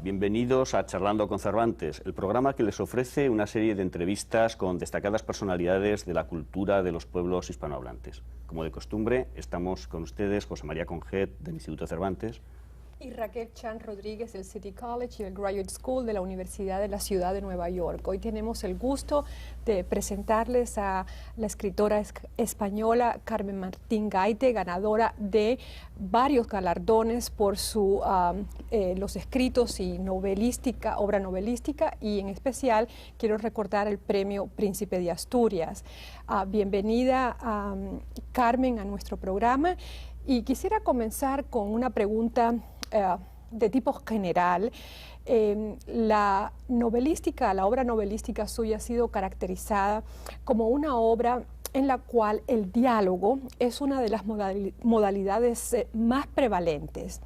bienvenidos a Charlando con Cervantes, el programa que les ofrece una serie de entrevistas con destacadas personalidades de la cultura de los pueblos hispanohablantes. Como de costumbre, estamos con ustedes José María Conjet del Instituto Cervantes y Raquel Chan Rodríguez del City College y el Graduate School de la Universidad de la Ciudad de Nueva York. Hoy tenemos el gusto de presentarles a la escritora española Carmen Martín Gaite, ganadora de varios galardones por los escritos y obra novelística, y en especial quiero recordar el premio Príncipe de Asturias. Bienvenida, Carmen, a nuestro programa, y quisiera comenzar con una pregunta de tipo general. La obra novelística suya ha sido caracterizada como una obra en la cual el diálogo es una de las modalidades más prevalentes.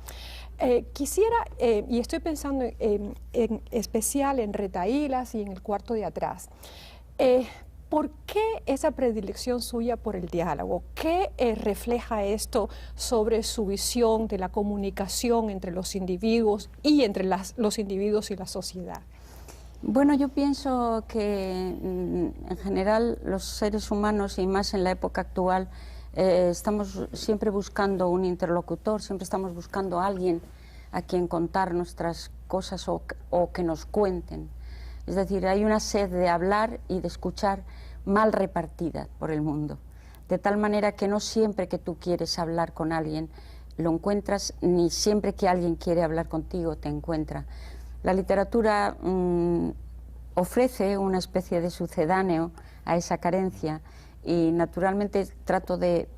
Quisiera, y estoy pensando en especial en Retahílas y en El cuarto de atrás, ¿por qué esa predilección suya por el diálogo? ¿Qué refleja esto sobre su visión de la comunicación entre los individuos y entre los individuos y la sociedad? Bueno, yo pienso que en general los seres humanos, y más en la época actual, estamos siempre buscando un interlocutor, siempre estamos buscando a alguien a quien contar nuestras cosas o que nos cuenten. Es decir, hay una sed de hablar y de escuchar mal repartida por el mundo, de tal manera que no siempre que tú quieres hablar con alguien lo encuentras, ni siempre que alguien quiere hablar contigo te encuentra. La literatura ofrece una especie de sucedáneo a esa carencia, y naturalmente trato de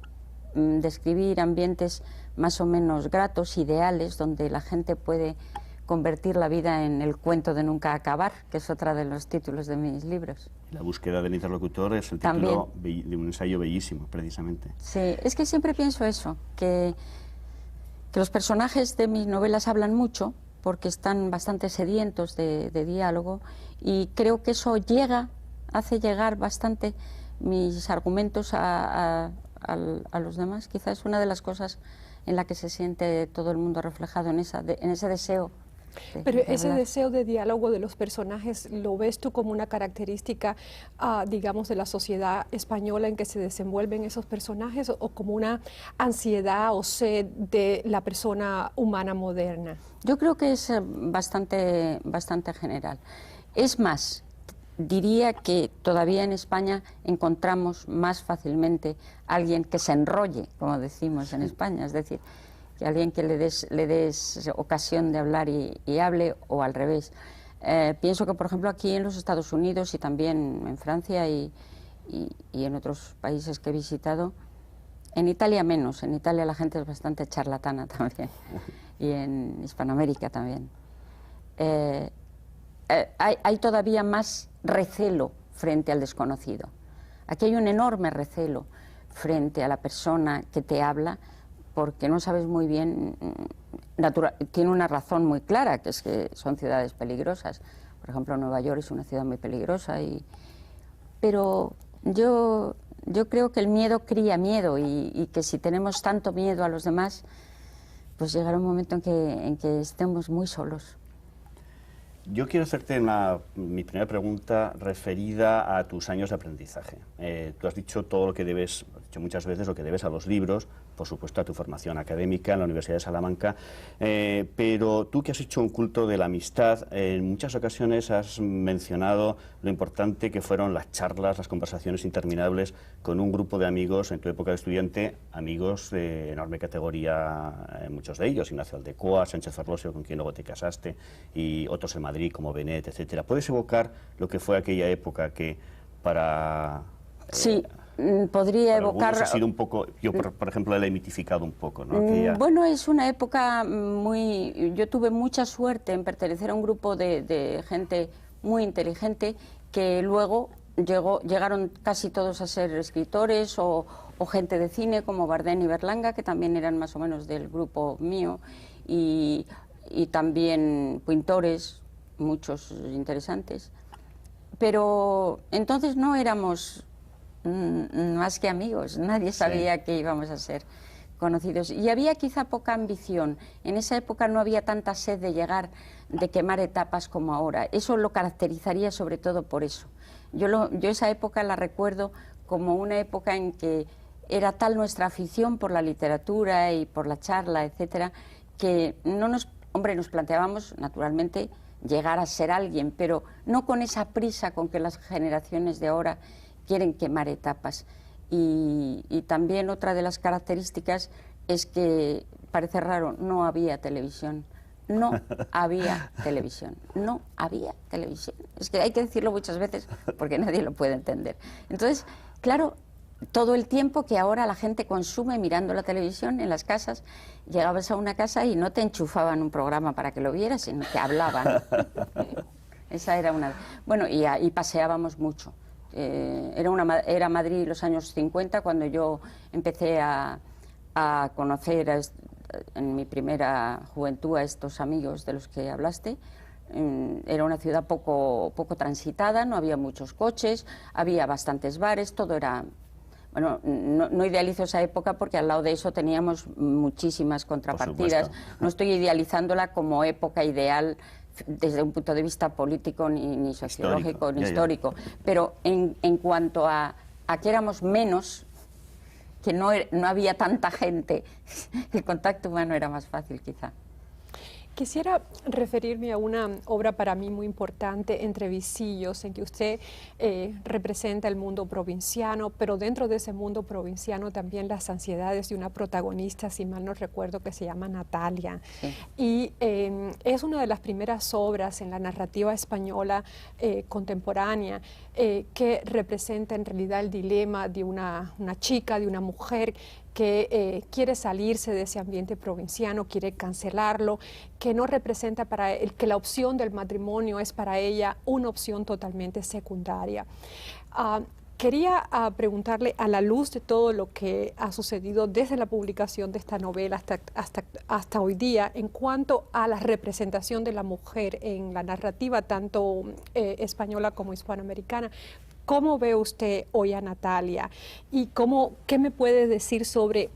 describir ambientes más o menos gratos, ideales, donde la gente puede convertir la vida en el cuento de nunca acabar, que es otra de los títulos de mis libros. La búsqueda del interlocutor es el título de un ensayo bellísimo, precisamente. Sí, es que siempre pienso eso, que los personajes de mis novelas hablan mucho, porque están bastante sedientos de diálogo, y creo que eso hace llegar bastante mis argumentos a los demás. Quizás es una de las cosas en la que se siente todo el mundo reflejado, en ese deseo. Pero ese deseo de diálogo de los personajes, ¿lo ves tú como una característica, digamos, de la sociedad española en que se desenvuelven esos personajes, o como una ansiedad o sed de la persona humana moderna? Yo creo que es bastante general. Es más, diría que todavía en España encontramos más fácilmente a alguien que se enrolle, como decimos en España, es decir, que alguien que le des ocasión de hablar y hable, o al revés. Pienso que, por ejemplo, aquí en los Estados Unidos y también en Francia y en otros países que he visitado, en Italia menos, en Italia la gente es bastante charlatana también, y en Hispanoamérica también. Hay todavía más recelo frente al desconocido. Aquí hay un enorme recelo frente a la persona que te habla, porque no sabes muy bien, tiene una razón muy clara, que es que son ciudades peligrosas. Por ejemplo, Nueva York es una ciudad muy peligrosa, pero yo creo que el miedo cría miedo, y que si tenemos tanto miedo a los demás, pues llegará un momento en que estemos muy solos. Yo quiero hacerte mi primera pregunta referida a tus años de aprendizaje. Tú has dicho todo lo que debes, has dicho muchas veces lo que debes a los libros, por supuesto a tu formación académica en la Universidad de Salamanca, pero tú, que has hecho un culto de la amistad, en muchas ocasiones has mencionado lo importante que fueron las charlas, las conversaciones interminables con un grupo de amigos en tu época de estudiante, amigos de enorme categoría, muchos de ellos, Ignacio Aldecoa, Sánchez Ferlosio, con quien luego te casaste, y otros en Madrid como Benet, etcétera. ¿Puedes evocar lo que fue aquella época que para... Sí, podría evocar... Ha sido un poco, yo por ejemplo la he mitificado un poco, ¿no? Bueno, es una época muy... Yo tuve mucha suerte en pertenecer a un grupo de gente muy inteligente, que luego llegaron casi todos a ser escritores o gente de cine, como Bardén y Berlanga, que también eran más o menos del grupo mío, y también pintores, muchos interesantes. Pero entonces no éramos más que amigos, nadie sabía qué íbamos a ser. conocidos. Y había quizá poca ambición. En esa época no había tanta sed de llegar, de quemar etapas como ahora. Eso lo caracterizaría sobre todo por eso. Yo esa época la recuerdo como una época en que era tal nuestra afición por la literatura y por la charla, etcétera, que nos planteábamos, naturalmente, llegar a ser alguien, pero no con esa prisa con que las generaciones de ahora quieren quemar etapas. Y también otra de las características es que, parece raro, no había televisión. No había televisión. No había televisión. Es que hay que decirlo muchas veces porque nadie lo puede entender. Entonces, claro, todo el tiempo que ahora la gente consume mirando la televisión en las casas, llegabas a una casa y no te enchufaban un programa para que lo vieras, sino que hablaban. Esa era una... Bueno, y paseábamos mucho. Era Madrid los años 50 cuando yo empecé a conocer en mi primera juventud a estos amigos de los que hablaste. Era una ciudad poco transitada, no había muchos coches, había bastantes bares, todo era... Bueno, no idealizo esa época porque al lado de eso teníamos muchísimas contrapartidas. No estoy idealizándola como época ideal desde un punto de vista político, ni sociológico, ni histórico. Pero en cuanto a que éramos menos, que no había tanta gente, el contacto humano era más fácil quizá. Quisiera referirme a una obra para mí muy importante, Entre Visillos, en que usted representa el mundo provinciano, pero dentro de ese mundo provinciano también las ansiedades de una protagonista, si mal no recuerdo, que se llama Natalia. Sí. Y es una de las primeras obras en la narrativa española contemporánea que representa en realidad el dilema de una chica, de una mujer que quiere salirse de ese ambiente provinciano, quiere cancelarlo, que no representa que la opción del matrimonio es para ella una opción totalmente secundaria. Quería preguntarle, a la luz de todo lo que ha sucedido desde la publicación de esta novela hasta hoy día, en cuanto a la representación de la mujer en la narrativa, tanto española como hispanoamericana, ¿cómo ve usted hoy a Natalia? ¿Y qué me puede decir sobre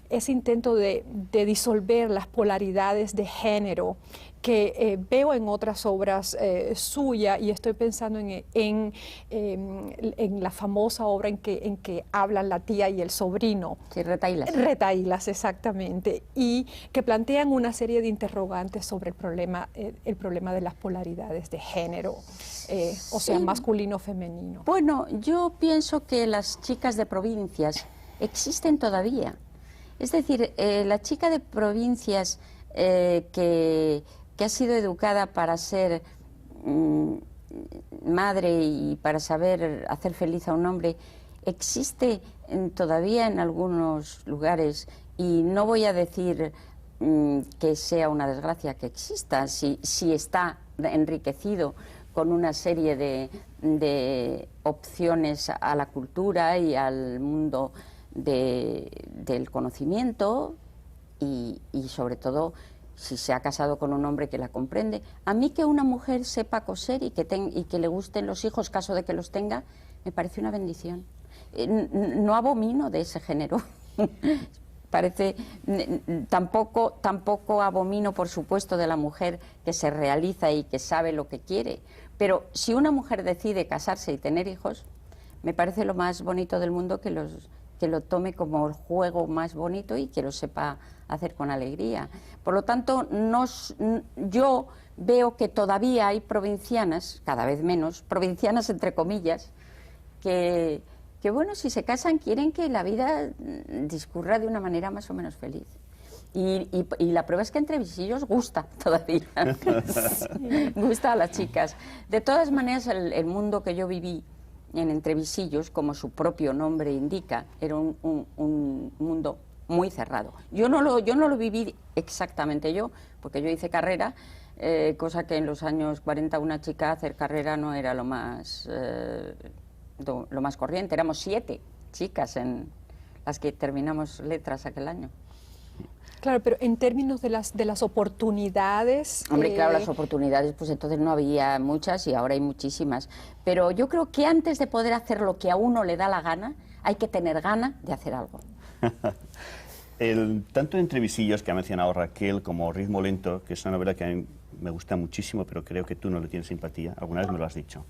ese intento de disolver las polaridades de género que veo en otras obras suyas? Y estoy pensando en la famosa obra en que hablan la tía y el sobrino. Sí, Retahílas. Retahílas, exactamente. Y que plantean una serie de interrogantes sobre el problema de las polaridades de género. O sea, masculino-femenino. Bueno, yo pienso que las chicas de provincias existen todavía. Es decir, la chica de provincias que ha sido educada para ser madre y para saber hacer feliz a un hombre, existe todavía en algunos lugares, y no voy a decir que sea una desgracia que exista, si está enriquecido con una serie de opciones a la cultura y al mundo del conocimiento y sobre todo si se ha casado con un hombre que la comprende. A mí que una mujer sepa coser y que le gusten los hijos, caso de que los tenga, me parece una bendición. No abomino de ese género. Tampoco abomino, por supuesto, de la mujer que se realiza y que sabe lo que quiere. Pero si una mujer decide casarse y tener hijos, me parece lo más bonito del mundo que lo tome como el juego más bonito y que lo sepa hacer con alegría. Por lo tanto, yo veo que todavía hay provincianas, cada vez menos, provincianas entre comillas, que bueno, si se casan quieren que la vida discurra de una manera más o menos feliz. Y la prueba es que Entre Visillos gusta todavía, gusta a las chicas. De todas maneras, el mundo que yo viví en Entre Visillos, como su propio nombre indica, era un mundo muy cerrado. Yo no lo viví exactamente yo, porque yo hice carrera, cosa que en los años 40 una chica hacer carrera no era lo más corriente. Éramos 7 chicas en las que terminamos letras aquel año. Claro, pero en términos de las oportunidades... Hombre, claro, las oportunidades, pues entonces no había muchas y ahora hay muchísimas. Pero yo creo que antes de poder hacer lo que a uno le da la gana, hay que tener gana de hacer algo. Tanto Entre visillos, que ha mencionado Raquel, como Ritmo lento, que es una novela que a mí me gusta muchísimo, pero creo que tú no le tienes simpatía, alguna vez me lo has dicho,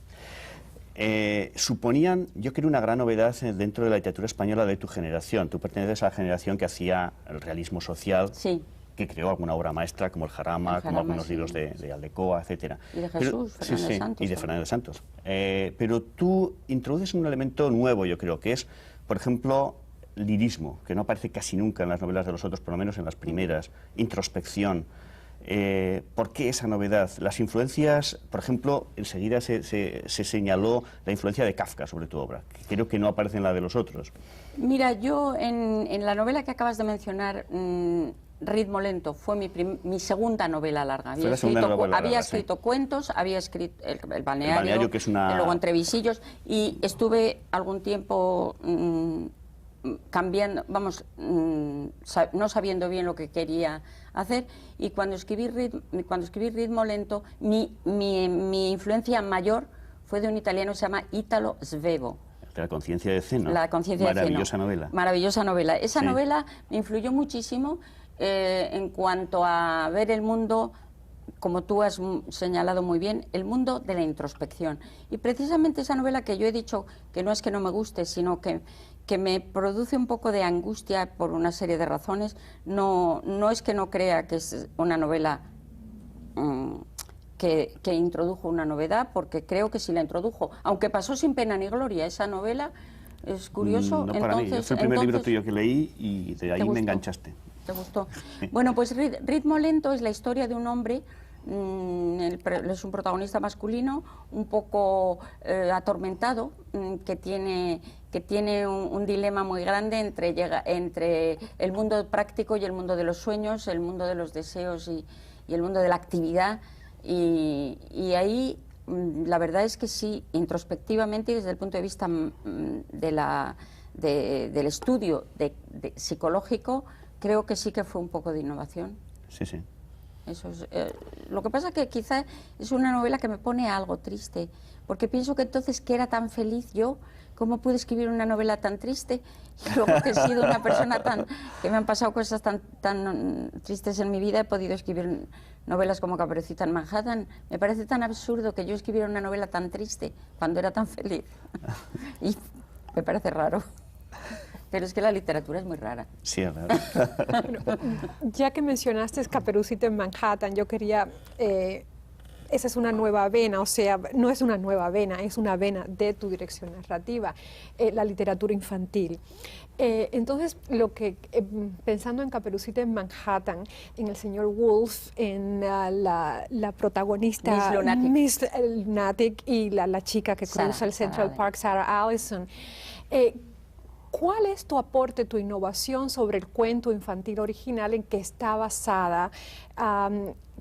suponían, yo creo, una gran novedad dentro de la literatura española de tu generación. Tú perteneces a la generación que hacía el realismo social, Sí. que creó alguna obra maestra, como el Jarama, como algunos sí. libros de Aldecoa, etcétera. Y de Jesús Fernández Santos. Y de Fernández Santos. Pero tú introduces un elemento nuevo, yo creo, que es, por ejemplo, lirismo, que no aparece casi nunca en las novelas de los otros, por lo menos en las primeras, introspección. ¿Por qué esa novedad? Las influencias, por ejemplo, enseguida se señaló la influencia de Kafka sobre tu obra, que creo que no aparece en la de los otros. Mira, yo en la novela que acabas de mencionar, Ritmo lento, fue mi segunda novela larga. Había escrito cuentos, había escrito el balneario, que es una... luego Entre visillos, y estuve algún tiempo cambiando, no sabiendo bien lo que quería hacer, y cuando escribí Ritmo lento, mi influencia mayor fue de un italiano que se llama Italo Svevo. La conciencia de Zeno. La conciencia de Zeno. Maravillosa novela. Maravillosa novela. Esa novela me influyó muchísimo en cuanto a ver el mundo, como tú has señalado muy bien, el mundo de la introspección. Y precisamente esa novela, que yo he dicho que no es que no me guste, sino que me produce un poco de angustia por una serie de razones, no es que no crea que es una novela que introdujo una novedad, porque creo que sí la introdujo, aunque pasó sin pena ni gloria. Esa novela es curioso. No, para mí. Es el primer libro tuyo que leí y de ahí me enganchaste. ¿Te gustó? Bueno, pues Ritmo lento es la historia de un hombre, es un protagonista masculino, un poco atormentado, que tiene un dilema muy grande entre el mundo práctico y el mundo de los sueños, el mundo de los deseos y el mundo de la actividad. Y ahí la verdad es que sí, introspectivamente y desde el punto de vista del estudio psicológico, creo que sí que fue un poco de innovación. Sí, sí. Eso es, lo que pasa que quizá es una novela que me pone algo triste, porque pienso que entonces, que era tan feliz yo, ¿cómo pude escribir una novela tan triste? Y luego que he sido una persona que me han pasado cosas tan tristes en mi vida, he podido escribir novelas como Caperucita en Manhattan. Me parece tan absurdo que yo escribiera una novela tan triste cuando era tan feliz. Y me parece raro. Pero es que la literatura es muy rara. Sí, es rara. Bueno, ya que mencionaste Caperucita en Manhattan, yo quería... esa es una nueva vena, o sea, no es una nueva vena, es una vena de tu dirección narrativa, la literatura infantil. Entonces, pensando en Caperucita en Manhattan, en el señor Wolf, en la protagonista Miss Lunatic y la chica que cruza el Central Park, Sarah Allison, ¿cuál es tu aporte, tu innovación sobre el cuento infantil original en que está basada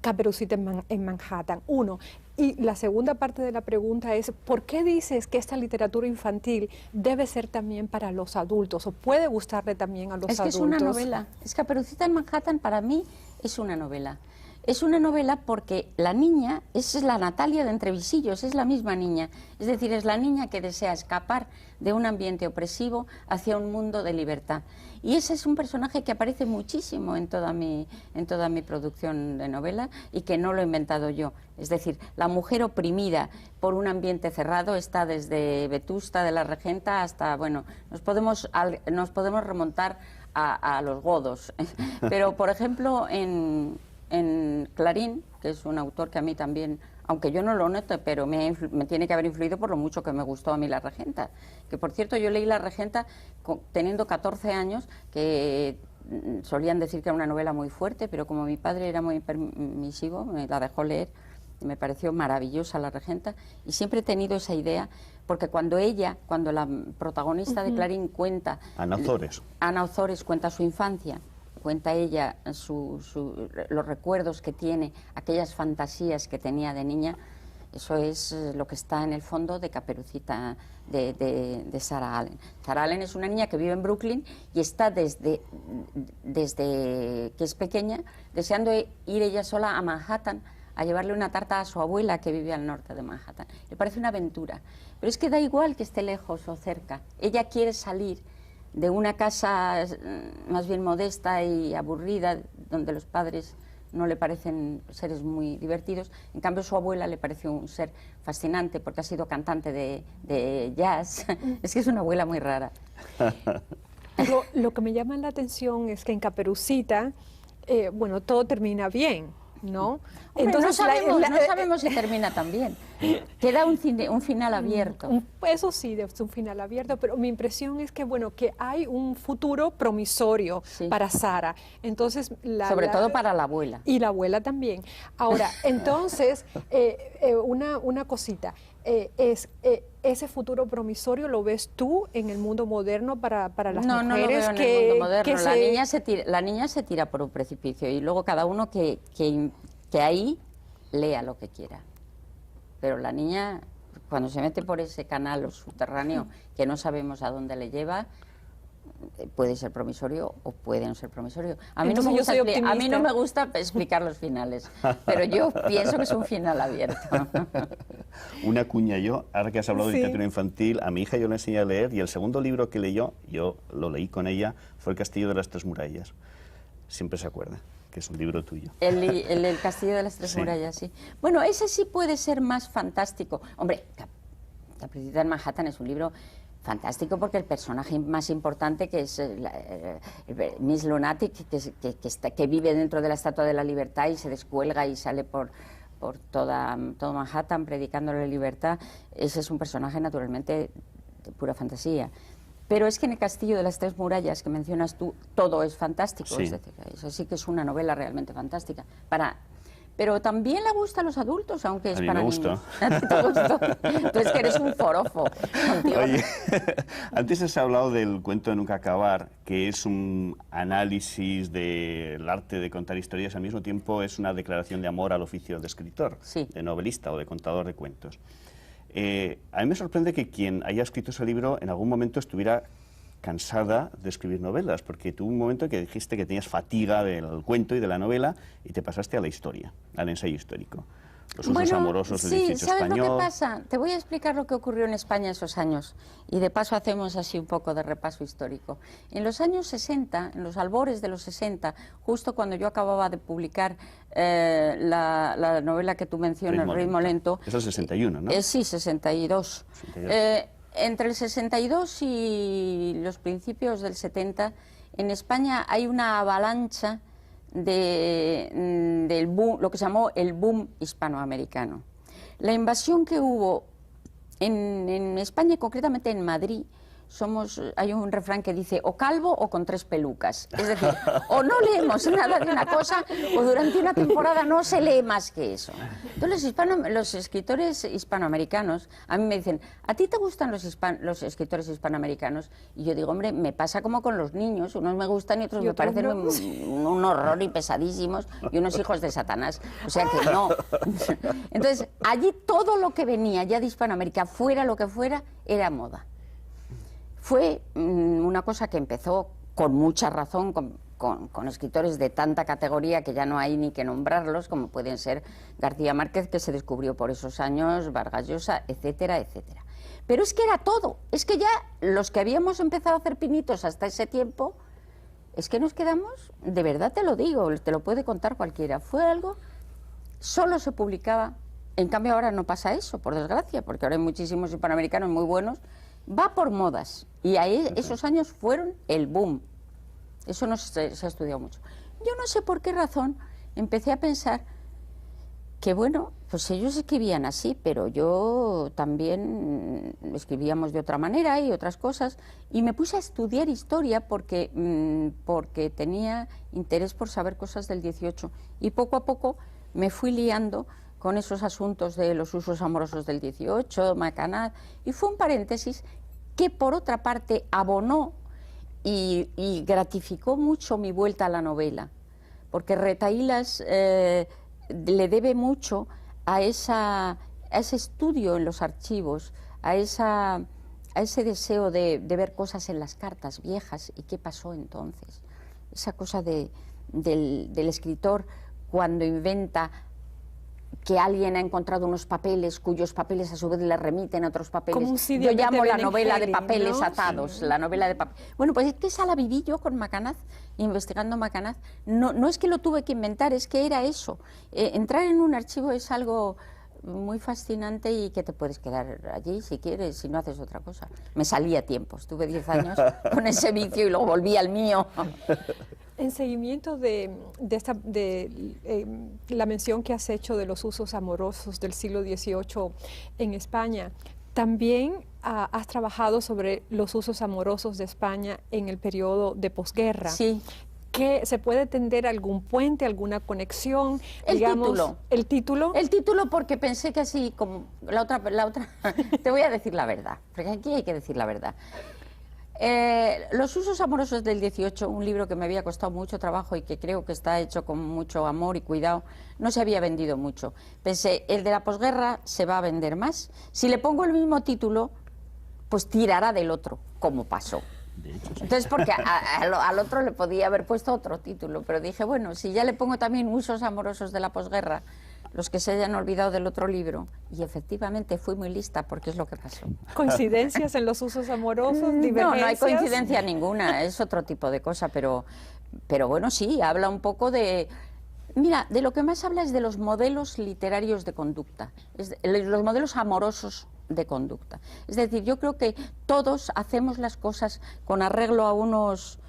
Caperucita en Manhattan? Uno. Y la segunda parte de la pregunta es, ¿por qué dices que esta literatura infantil debe ser también para los adultos o puede gustarle también a los adultos? Es que es una novela. Caperucita en Manhattan para mí es una novela. Es una novela porque la niña es la Natalia de Entre visillos, es la misma niña. Es decir, es la niña que desea escapar de un ambiente opresivo hacia un mundo de libertad. Y ese es un personaje que aparece muchísimo en toda mi producción de novela y que no lo he inventado yo. Es decir, la mujer oprimida por un ambiente cerrado está desde Vetusta de la Regenta hasta, bueno, nos podemos remontar a los godos. Pero, por ejemplo, en Clarín, que es un autor que a mí también, aunque yo no lo note, pero me tiene que haber influido por lo mucho que me gustó a mí La Regenta. Que, por cierto, yo leí La Regenta teniendo 14 años, que solían decir que era una novela muy fuerte, pero como mi padre era muy permisivo, me la dejó leer y me pareció maravillosa La Regenta. Y siempre he tenido esa idea, porque cuando la protagonista de Clarín cuenta... Ana Ozores cuenta su infancia, cuenta ella los recuerdos que tiene, aquellas fantasías que tenía de niña. Eso es lo que está en el fondo de Caperucita de Sarah Allen. Sarah Allen es una niña que vive en Brooklyn y está desde que es pequeña deseando ir ella sola a Manhattan a llevarle una tarta a su abuela que vive al norte de Manhattan. Le parece una aventura, pero es que da igual que esté lejos o cerca. Ella quiere salir de una casa más bien modesta y aburrida, donde los padres no le parecen seres muy divertidos. En cambio, su abuela le pareció un ser fascinante porque ha sido cantante de jazz. Es que es una abuela muy rara. Lo que me llama la atención es que en Caperucita, bueno, todo termina bien, ¿no? Hombre, entonces no sabemos si termina tan bien. Queda un final abierto. Eso sí, es un final abierto, pero mi impresión es que, bueno, que hay un futuro promisorio para Sara. Entonces, sobre todo para la abuela. Y la abuela también. Ahora, entonces, una cosita. ¿Ese futuro promisorio lo ves tú en el mundo moderno para las mujeres? No lo veo en el mundo moderno. La niña se tira por un precipicio y luego cada uno que ahí lea lo que quiera. Pero la niña, cuando se mete por ese canal o subterráneo que no sabemos a dónde le lleva, puede ser promisorio o puede no ser promisorio. A mí no me gusta explicar los finales, pero yo pienso que es un final abierto. Una cuña yo, ahora que has hablado de literatura infantil, a mi hija yo le enseñé a leer y el segundo libro que leyó, yo lo leí con ella, fue El Castillo de las Tres Murallas. Siempre se acuerda que es un libro tuyo. El Castillo de las Tres Murallas, sí. Bueno, ese sí puede ser más fantástico. Hombre, Caperucita en Manhattan es un libro fantástico porque el personaje más importante, que es Miss Lunatic, que vive dentro de la Estatua de la Libertad y se descuelga y sale por todo Manhattan predicando la libertad, ese es un personaje naturalmente de pura fantasía. Pero es que en El Castillo de las Tres Murallas, que mencionas tú, todo es fantástico. Sí. Es decir, eso sí que es una novela realmente fantástica. Pero también le gusta a los adultos, aunque es para niños. ¿A mí me gustó? Tú es que eres un forofo. Oye, antes has hablado del cuento de nunca acabar, que es un análisis del arte de contar historias, al mismo tiempo es una declaración de amor al oficio de escritor, de novelista o de contador de cuentos. A mí me sorprende que quien haya escrito ese libro en algún momento estuviera cansada de escribir novelas, porque tuvo un momento en que dijiste que tenías fatiga del cuento y de la novela y te pasaste a la historia, al ensayo histórico. Los usos amorosos del 18 ¿sabes español. lo que pasa? Te voy a explicar lo que ocurrió en España esos años y de paso hacemos así un poco de repaso histórico. En los años 60, en los albores de los 60, justo cuando yo acababa de publicar la novela que tú mencionas, Ritmo Lento. Es el 61, ¿no? Sí, 62. Entre el 62 y los principios del 70, en España hay una avalancha del boom, lo que se llamó el boom hispanoamericano. La invasión que hubo en España, y concretamente en Madrid, hay un refrán que dice o calvo o con 3 pelucas. Es decir, o no leemos nada de una cosa o durante una temporada no se lee más que eso. Entonces los escritores hispanoamericanos a mí me dicen, ¿a ti te gustan los escritores hispanoamericanos? Y yo digo, hombre, me pasa como con los niños, unos me gustan y otros me parecen un horror y pesadísimos y unos hijos de Satanás. O sea que no. Entonces, allí todo lo que venía ya de Hispanoamérica, fuera lo que fuera, era moda. Fue una cosa que empezó con mucha razón con escritores de tanta categoría que ya no hay ni que nombrarlos, como pueden ser García Márquez, que se descubrió por esos años, Vargas Llosa, etcétera, etcétera. Pero es que era todo, es que ya los que habíamos empezado a hacer pinitos hasta ese tiempo, es que nos quedamos, de verdad te lo digo, te lo puede contar cualquiera, fue algo, solo se publicaba, en cambio ahora no pasa eso, por desgracia, porque ahora hay muchísimos hispanoamericanos muy buenos. Va por modas y ahí esos años fueron el boom. Eso no se ha estudiado mucho. Yo no sé por qué razón empecé a pensar que, bueno, pues ellos escribían así, pero yo también escribíamos de otra manera y otras cosas. Y me puse a estudiar historia porque tenía interés por saber cosas del 18. Y poco a poco me fui liando con esos asuntos de los usos amorosos del 18, Macanaz, y fue un paréntesis que por otra parte abonó y gratificó mucho mi vuelta a la novela, porque Retahílas le debe mucho a ese estudio en los archivos, a ese deseo de ver cosas en las cartas viejas y qué pasó entonces, esa cosa del escritor cuando inventa que alguien ha encontrado unos papeles cuyos papeles a su vez le remiten a otros papeles. Como un Yo llamo la novela de Helling, papeles ¿no? atados, Sí. la novela de papeles. Bueno, pues es que esa la viví yo con Macanaz, investigando Macanaz. No es que lo tuve que inventar, es que era eso. Entrar en un archivo es algo muy fascinante y que te puedes quedar allí si quieres, si no haces otra cosa. Me salí a tiempo, estuve 10 años con ese vicio y luego volví al mío. En seguimiento de la mención que has hecho de los usos amorosos del siglo XVIII en España, también has trabajado sobre los usos amorosos de España en el periodo de posguerra. Sí. ¿Que se puede tender algún puente, alguna conexión? El título. ¿El título? El título porque pensé que así como la otra te voy a decir la verdad, porque aquí hay que decir la verdad. Los usos amorosos del 18, un libro que me había costado mucho trabajo y que creo que está hecho con mucho amor y cuidado, no se había vendido mucho. Pensé, el de la posguerra se va a vender más. Si le pongo el mismo título, pues tirará del otro, como pasó. Entonces, porque al otro le podía haber puesto otro título, pero dije, bueno, si ya le pongo también usos amorosos de la posguerra, los que se hayan olvidado del otro libro, y efectivamente fui muy lista porque es lo que pasó. ¿Coincidencias en los usos amorosos? No, ¿Divergencias? no hay coincidencia ninguna, es otro tipo de cosa, pero bueno, sí, habla un poco de... Mira, de lo que más habla es de los modelos literarios de conducta, los modelos amorosos de conducta. Es decir, yo creo que todos hacemos las cosas con arreglo a unos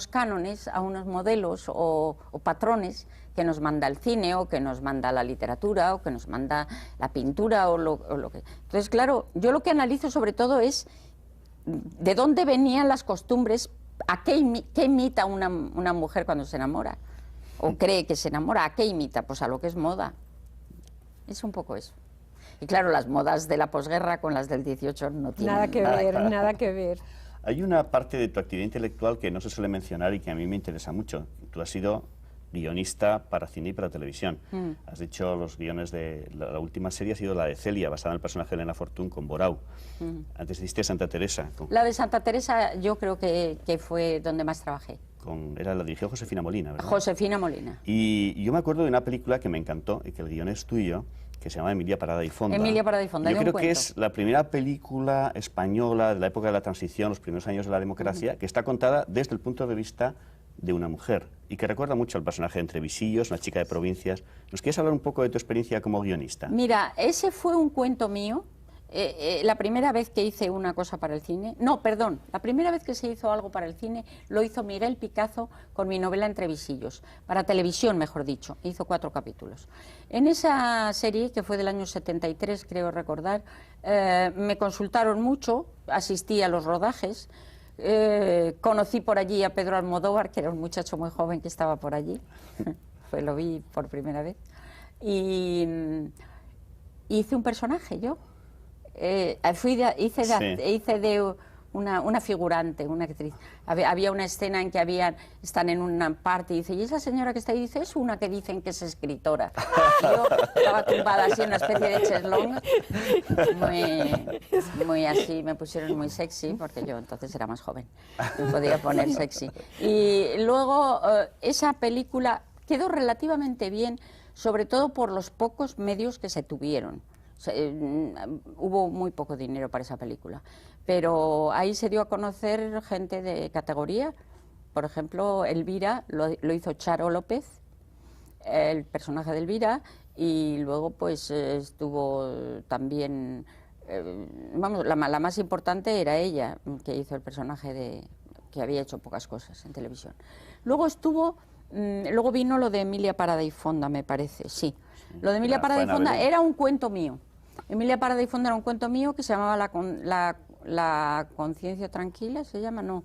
cánones, a unos modelos o patrones que nos manda el cine o que nos manda la literatura o que nos manda la pintura o lo que... Entonces, claro, yo lo que analizo sobre todo es de dónde venían las costumbres, qué imita una mujer cuando se enamora o cree que se enamora, ¿a qué imita? Pues a lo que es moda. Es un poco eso. Y claro, las modas de la posguerra con las del 18 no tienen Nada que ver, nada que ver. Hay una parte de tu actividad intelectual que no se suele mencionar y que a mí me interesa mucho. Tú has sido guionista para cine y para televisión. Has dicho los guiones de... La última serie ha sido la de Celia, basada en el personaje de Elena Fortún con Borau. Antes hiciste Santa Teresa. La de Santa Teresa yo creo que fue donde más trabajé. La dirigió Josefina Molina, ¿verdad? Josefina Molina. Y yo me acuerdo de una película que me encantó y que el guion es tuyo, que se llama Emilia Parada y Fonda. Emilia Parada y Fonda, yo de un creo cuento. que es la primera película española de la época de la transición, los primeros años de la democracia, que está contada desde el punto de vista de una mujer y que recuerda mucho al personaje de Entre Visillos, una chica de provincias. ¿Nos quieres hablar un poco de tu experiencia como guionista? Mira, ese fue un cuento mío. La primera vez que hice una cosa para el cine, no, perdón, la primera vez que se hizo algo para el cine lo hizo Miguel Picazo con mi novela Entre Visillos, para televisión, mejor dicho, hizo 4 capítulos. En esa serie, que fue del año 73, creo recordar, me consultaron mucho, asistí a los rodajes, conocí por allí a Pedro Almodóvar, que era un muchacho muy joven que estaba por allí, lo vi por primera vez, y hice un personaje yo. Hice de una figurante, una actriz. Había una escena en que están en una parte y dice, y esa señora que está ahí dice, es una que dicen que es escritora. Y yo estaba tumbada así en una especie de cheslón, muy así, me pusieron muy sexy, porque yo entonces era más joven, me podía poner sexy. Y luego esa película quedó relativamente bien, sobre todo por los pocos medios que se tuvieron. Hubo muy poco dinero para esa película, pero ahí se dio a conocer gente de categoría. Por ejemplo, Elvira lo hizo Charo López, el personaje de Elvira, y luego pues estuvo también, vamos, la más importante era ella, que hizo el personaje que había hecho pocas cosas en televisión. Luego vino lo de Emilia Parada y Fonda, me parece, sí. Lo de Emilia Parada y Fonda era un cuento mío. Emilia Parada y Fonda era un cuento mío que se llamaba La conciencia tranquila, se llama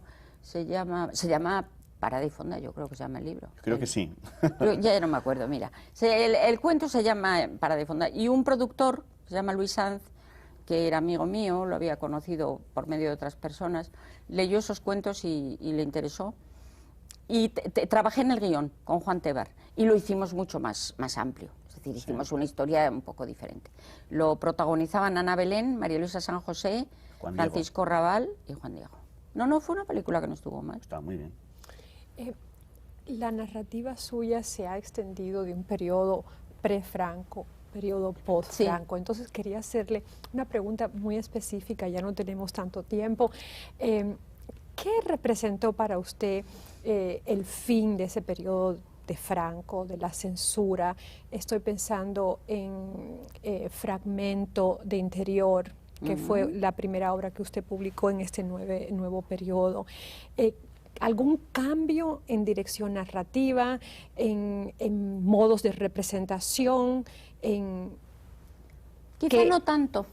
Parada y Fonda, yo creo que se llama el libro. Creo que sí. Ya no me acuerdo, mira. El cuento se llama Parada y Fonda y un productor, se llama Luis Sanz, que era amigo mío, lo había conocido por medio de otras personas, leyó esos cuentos y le interesó. Y trabajé en el guión con Juan Tebar y lo hicimos mucho más amplio. Es decir, hicimos una historia un poco diferente. Lo protagonizaban Ana Belén, María Luisa San José, Francisco Rabal y Juan Diego. No, fue una película que no estuvo mal. Está muy bien. La narrativa suya se ha extendido de un periodo pre-Franco, periodo post-Franco. Sí. Entonces quería hacerle una pregunta muy específica, ya no tenemos tanto tiempo. ¿Qué representó para usted el fin de ese periodo de Franco, de la censura? Estoy pensando en Fragmento de Interior, que fue la primera obra que usted publicó en este nuevo periodo. ¿Algún cambio en dirección narrativa, en modos de representación? Quizá no tanto.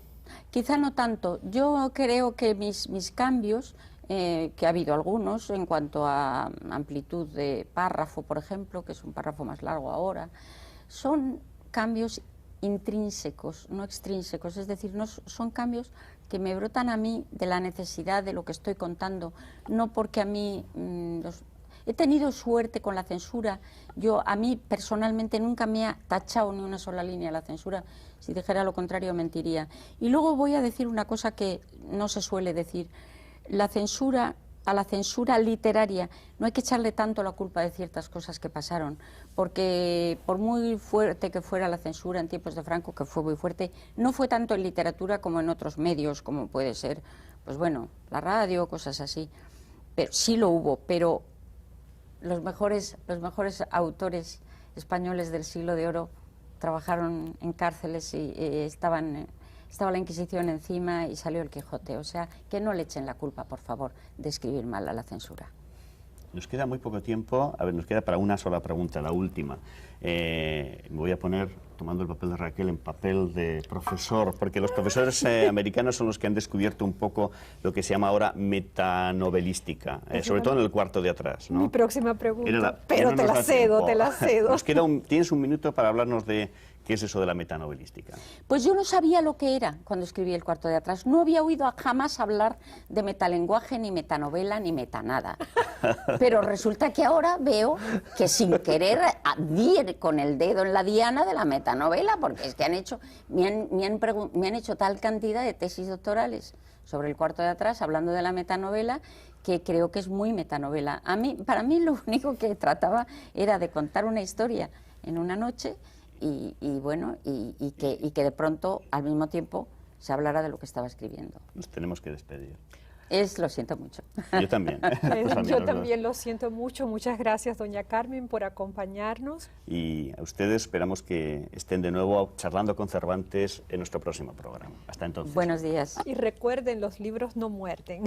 Yo creo que mis cambios, que ha habido algunos en cuanto a amplitud de párrafo, por ejemplo, que es un párrafo más largo ahora, son cambios intrínsecos, no extrínsecos, es decir, no son cambios que me brotan a mí de la necesidad de lo que estoy contando, no porque a mí he tenido suerte con la censura. A mí personalmente nunca me ha tachado ni una sola línea la censura. Si dijera lo contrario mentiría. Y luego voy a decir una cosa que no se suele decir. A la censura literaria no hay que echarle tanto la culpa de ciertas cosas que pasaron, porque por muy fuerte que fuera la censura en tiempos de Franco, que fue muy fuerte, no fue tanto en literatura como en otros medios, como puede ser, pues bueno, la radio, cosas así. Pero sí lo hubo, pero los mejores autores españoles del siglo de oro trabajaron en cárceles y estaba la Inquisición encima y salió el Quijote. O sea, que no le echen la culpa, por favor, de escribir mal a la censura. Nos queda muy poco tiempo. A ver, nos queda para una sola pregunta, la última. Me voy a poner, tomando el papel de Raquel, en papel de profesor, porque los profesores americanos son los que han descubierto un poco lo que se llama ahora metanovelística, sobre todo en el cuarto de atrás, ¿no? Mi próxima pregunta, pero te la cedo. Nos queda tienes un minuto para hablarnos de qué es eso de la metanovelística. Pues yo no sabía lo que era cuando escribí El cuarto de atrás. No había oído jamás hablar de metalenguaje, ni metanovela, ni metanada. Pero resulta que ahora veo que sin querer di con el dedo en la diana de la metanovela, porque es que me han hecho tal cantidad de tesis doctorales sobre El cuarto de atrás, hablando de la metanovela, que creo que es muy metanovela. Para mí lo único que trataba era de contar una historia en una noche y que de pronto, al mismo tiempo, se hablara de lo que estaba escribiendo. Nos tenemos que despedir. Lo siento mucho. Yo también. Yo también lo siento mucho. Muchas gracias, doña Carmen, por acompañarnos. Y a ustedes esperamos que estén de nuevo charlando con Cervantes en nuestro próximo programa. Hasta entonces. Buenos días. Y recuerden, los libros no muerden.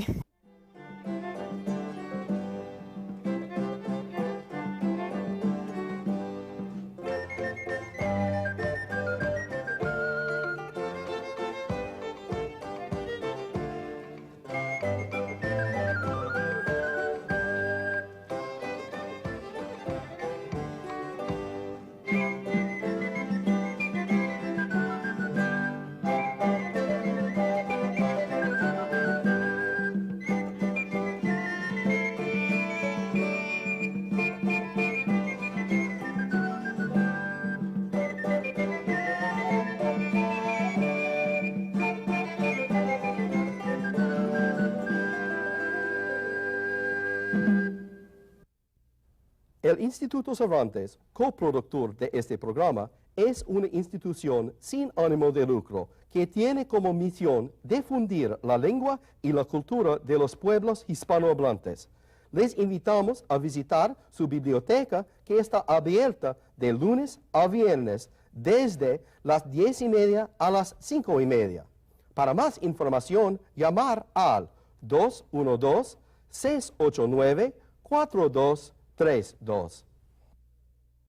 El Instituto Cervantes, coproductor de este programa, es una institución sin ánimo de lucro que tiene como misión difundir la lengua y la cultura de los pueblos hispanohablantes. Les invitamos a visitar su biblioteca, que está abierta de lunes a viernes desde las 10:30 a las 5:30. Para más información, llamar al 212-689-4232.